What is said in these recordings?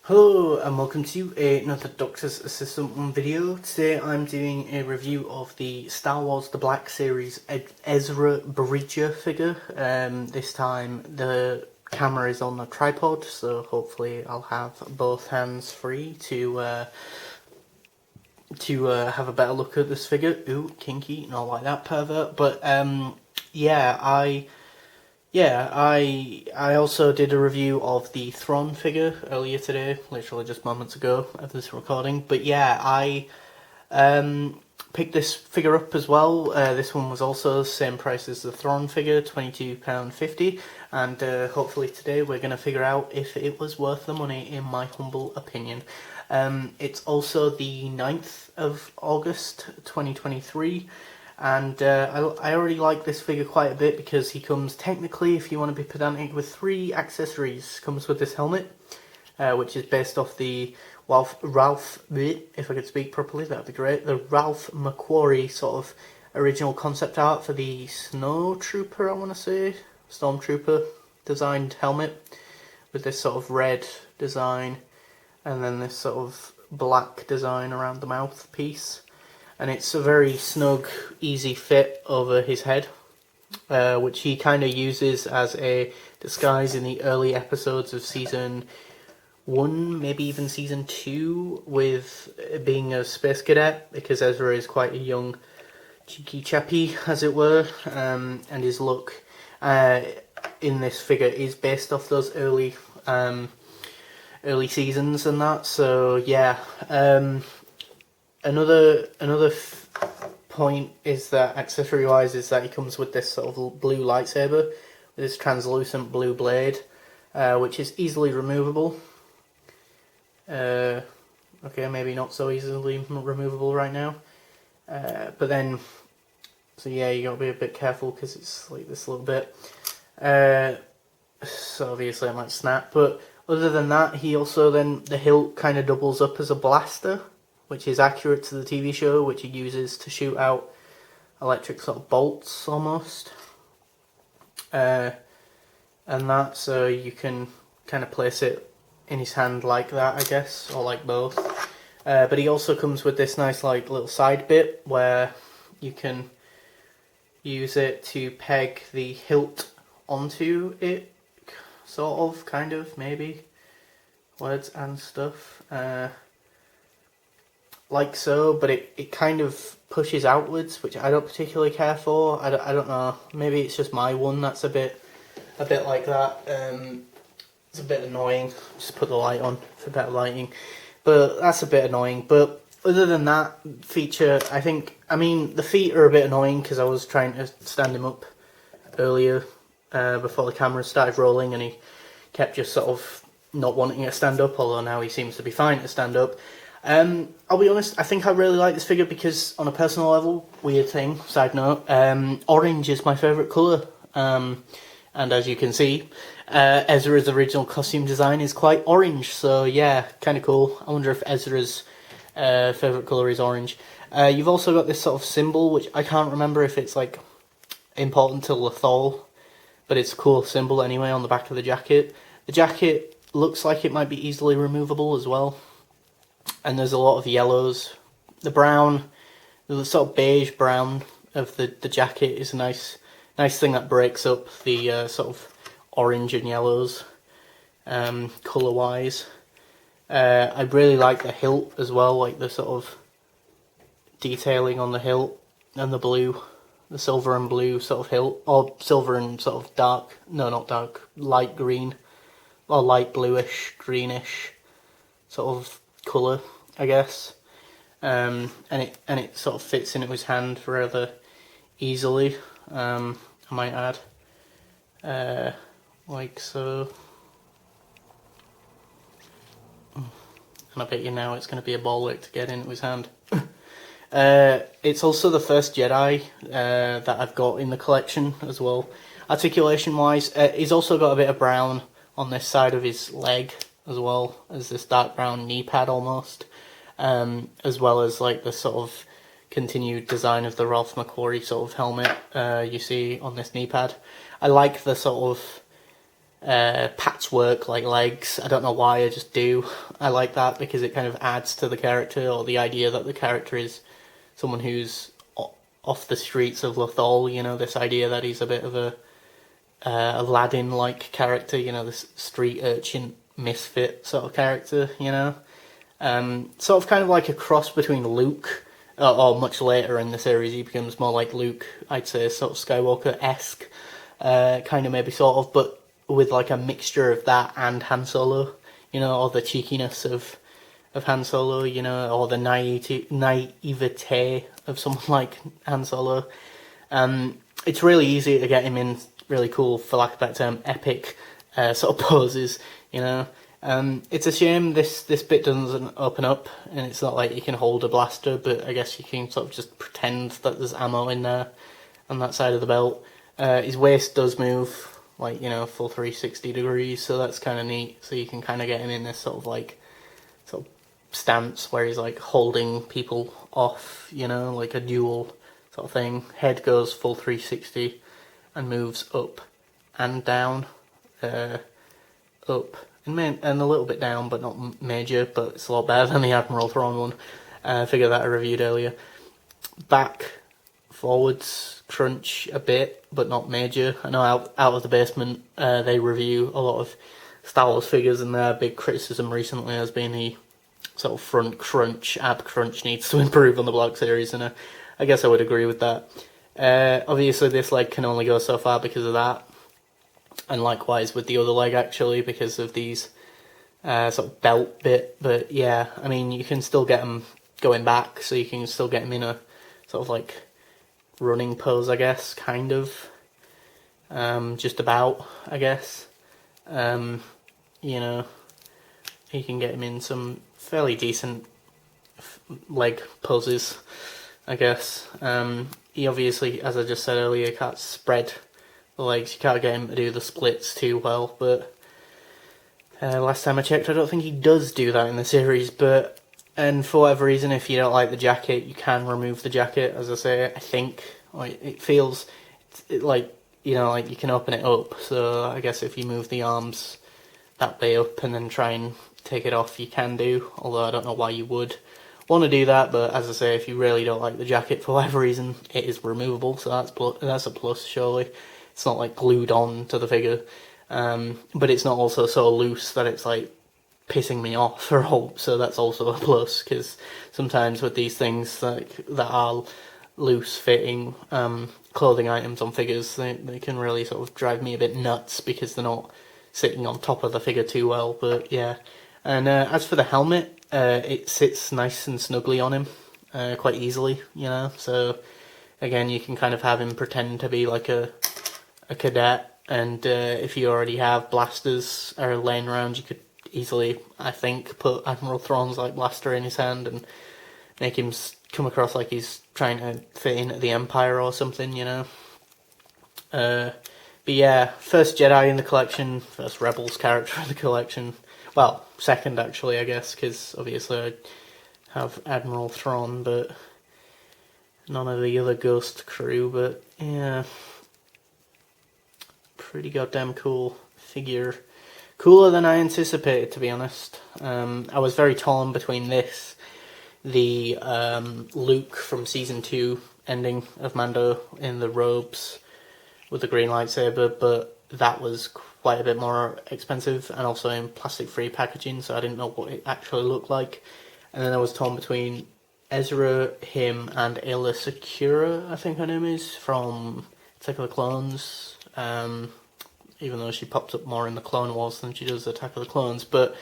Hello and welcome to another Doctor's Assistant 1 video. Today I'm doing a review of the Star Wars The Black Series Ezra Bridger figure. This time the camera is on a tripod, so hopefully I'll have both hands free to have a better look at this figure. Ooh, kinky, not like that, pervert. But I also did a review of the Thrawn figure earlier today, literally just moments ago of this recording. But yeah, I picked this figure up as well. This one was also the same price as the Thrawn figure, £22.50, and hopefully today we're going to figure out if it was worth the money, in my humble opinion. It's also the 9th of August 2023. And I already like this figure quite a bit because he comes, technically, if you want to be pedantic, with 3 accessories. Comes with this helmet, which is based off the Ralph, if I could speak properly, that'd be great. The Ralph McQuarrie sort of original concept art for the Snow Trooper, I want to say, Stormtrooper designed helmet, with this sort of red design, and then this sort of black design around the mouthpiece. And it's a very snug, easy fit over his head, which he kind of uses as a disguise in the early episodes of Season 1, maybe even Season 2, with being a space cadet, because Ezra is quite a young, cheeky chappy, as it were, and his look in this figure is based off those early seasons and that. So yeah. Another point is that, accessory-wise, is that he comes with this sort of blue lightsaber with this translucent blue blade, which is easily removable. Okay, maybe not so easily removable right now. But then, so yeah, you gotta be a bit careful because it's like this little bit. So obviously it might snap, but other than that, he also then, the hilt kind of doubles up as a blaster, which is accurate to the TV show, which he uses to shoot out electric sort of bolts almost. And that, so you can kind of place it in his hand like that, I guess, or like both. But he also comes with this nice like little side bit where you can use it to peg the hilt onto it, sort of, kind of, maybe. Words and stuff. Like so, but it kind of pushes outwards, which I don't particularly care for. I don't know, maybe it's just my one that's a bit like that. It's a bit annoying. Just put the light on for better lighting, but that's a bit annoying. But other than that feature, I mean the feet are a bit annoying because I was trying to stand him up earlier before the camera started rolling, and he kept just sort of not wanting to stand up, although now he seems to be fine to stand up. I'll be honest, I think I really like this figure because, on a personal level, weird thing, side note, orange is my favourite colour, and as you can see, Ezra's original costume design is quite orange, so yeah, kind of cool. I wonder if Ezra's favourite colour is orange. You've also got this sort of symbol, which I can't remember if it's like important to Lothal, but it's a cool symbol anyway on the back of the jacket. The jacket looks like it might be easily removable as well. And there's a lot of yellows. The brown, the sort of beige brown of the jacket is a nice thing that breaks up the sort of orange and yellows colour wise. I really like the hilt as well, like the sort of detailing on the hilt and the blue, the silver and blue sort of hilt, or silver and sort of dark, no, not dark, light green, or light bluish, greenish sort of colour, I guess, and it sort of fits into his hand rather easily, I might add, like so. And I bet you now it's going to be a ball ache to get into his hand. It's also the first Jedi that I've got in the collection as well. Articulation wise, he's also got a bit of brown on this side of his leg, as well as this dark brown knee pad almost, as well as like the sort of continued design of the Ralph McQuarrie sort of helmet you see on this knee pad. I like the sort of patchwork like legs. I don't know why, I just do. I like that because it kind of adds to the character, or the idea that the character is someone who's off the streets of Lothal, you know, this idea that he's a bit of a Aladdin-like character, you know, this street urchin misfit sort of character, you know. Sort of kind of like a cross between Luke, or much later in the series he becomes more like Luke, I'd say, sort of Skywalker-esque, kind of maybe sort of, but with like a mixture of that and Han Solo, you know, or the cheekiness of Han Solo, you know, or the naivete of someone like Han Solo. It's really easy to get him in really cool, for lack of a better term, epic sort of poses, you know. It's a shame this bit doesn't open up, and it's not like you can hold a blaster, but I guess you can sort of just pretend that there's ammo in there on that side of the belt. His waist does move, like, you know, full 360 degrees, so that's kind of neat. So you can kind of get him in this sort of stance where he's like holding people off, you know, like a duel sort of thing. Head goes full 360 and moves up and down, up and a little bit down, but not major, but it's a lot better than the Admiral Thrawn one. Figure that I reviewed earlier. Back, forwards, crunch a bit, but not major. I know out of the basement they review a lot of Star Wars figures, and their big criticism recently has been the sort of front crunch, ab crunch needs to improve on the Black Series, and I guess I would agree with that. Obviously this leg can only go so far because of that, and likewise with the other leg actually, because of these sort of belt bit. But yeah, I mean, you can still get them going back, so you can still get them in a sort of like running pose, I guess, kind of, just about, I guess. You know, you can get him in some fairly decent leg poses, I guess. He obviously, as I just said earlier, can't spread the legs. You can't get him to do the splits too well, but last time I checked, I don't think he does do that in the series. And for whatever reason, if you don't like the jacket, you can remove the jacket. As I say, I think like it feels like, you know, like you can open it up. So I guess if you move the arms that way up and then try and take it off, you can do. Although I don't know why you would want to do that. But as I say, if you really don't like the jacket for whatever reason, it is removable. So that's a plus, surely. It's not like glued on to the figure, but it's not also so loose that it's like pissing me off or hope. So that's also a plus, because sometimes with these things like that are loose fitting clothing items on figures, they can really sort of drive me a bit nuts because they're not sitting on top of the figure too well. But yeah, and as for the helmet, it sits nice and snugly on him quite easily, you know. So again, you can kind of have him pretend to be like a cadet, and if you already have blasters are laying around, you could easily, I think, put Admiral Thrawn's like blaster in his hand and make him come across like he's trying to fit into the Empire or something, you know. But yeah, first Jedi in the collection, first Rebels character in the collection. Well, second actually, I guess, because obviously I have Admiral Thrawn, but none of the other Ghost crew. But yeah, pretty goddamn cool figure. Cooler than I anticipated, to be honest. I was very torn between this, the Luke from Season 2 ending of Mando in the robes with the green lightsaber, but that was quite a bit more expensive and also in plastic-free packaging, so I didn't know what it actually looked like. And then I was torn between Ezra, him, and Ayla Secura, I think her name is, from Attack of the Clones. Even though she pops up more in the Clone Wars than she does Attack of the Clones, but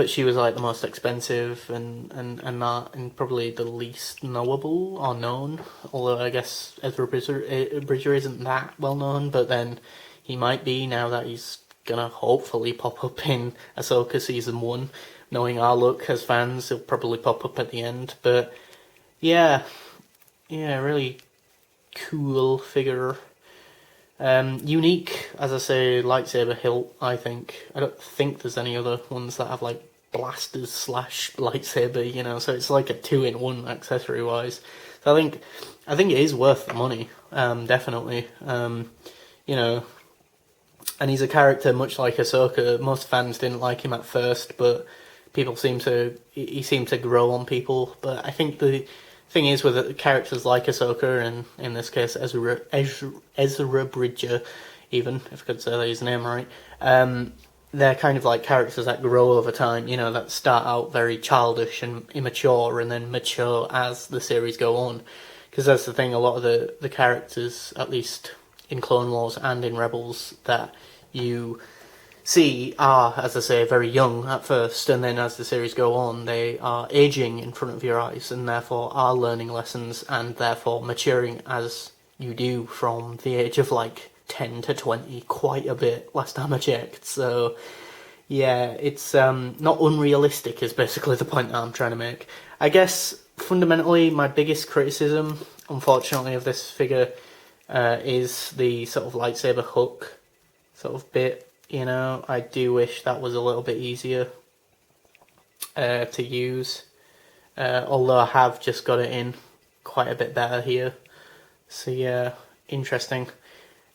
she was like the most expensive and probably the least knowable or known. Although I guess Ezra Bridger isn't that well known, but then he might be now that he's gonna hopefully pop up in Ahsoka Season 1. Knowing our look as fans, he'll probably pop up at the end. But yeah, really cool figure. Unique, as I say, lightsaber hilt, I think. I don't think there's any other ones that have like blasters / lightsaber, you know, so it's like a 2-in-1 accessory wise. So I think it is worth the money, definitely. You know, And he's a character much like Ahsoka. Most fans didn't like him at first, but he seemed to grow on people. But I think the thing is with characters like Ahsoka, and in this case Ezra Bridger, even if I could say his name right, they're kind of like characters that grow over time. You know, that start out very childish and immature, and then mature as the series go on. Because that's the thing. A lot of the characters, at least in Clone Wars and in Rebels, that you see are, as I say, very young at first, and then as the series go on, they are aging in front of your eyes, and therefore are learning lessons, and therefore maturing as you do from the age of like 10 to 20, quite a bit, last time I checked. So yeah, it's not unrealistic is basically the point that I'm trying to make. I guess fundamentally my biggest criticism, unfortunately, of this figure is the sort of lightsaber hook sort of bit. You know, I do wish that was a little bit easier to use, although I have just got it in quite a bit better here. So yeah, interesting.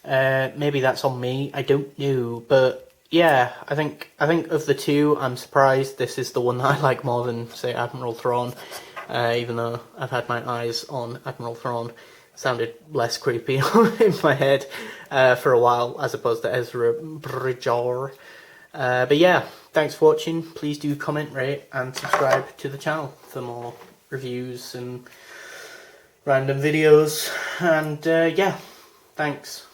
Maybe that's on me, I don't know, but yeah, I think of the two, I'm surprised this is the one that I like more than, say, Admiral Thrawn, even though I've had my eyes on Admiral Thrawn. Sounded less creepy in my head for a while, as opposed to Ezra Bridger. But yeah, thanks for watching. Please do comment, rate, and subscribe to the channel for more reviews and random videos. And yeah, thanks.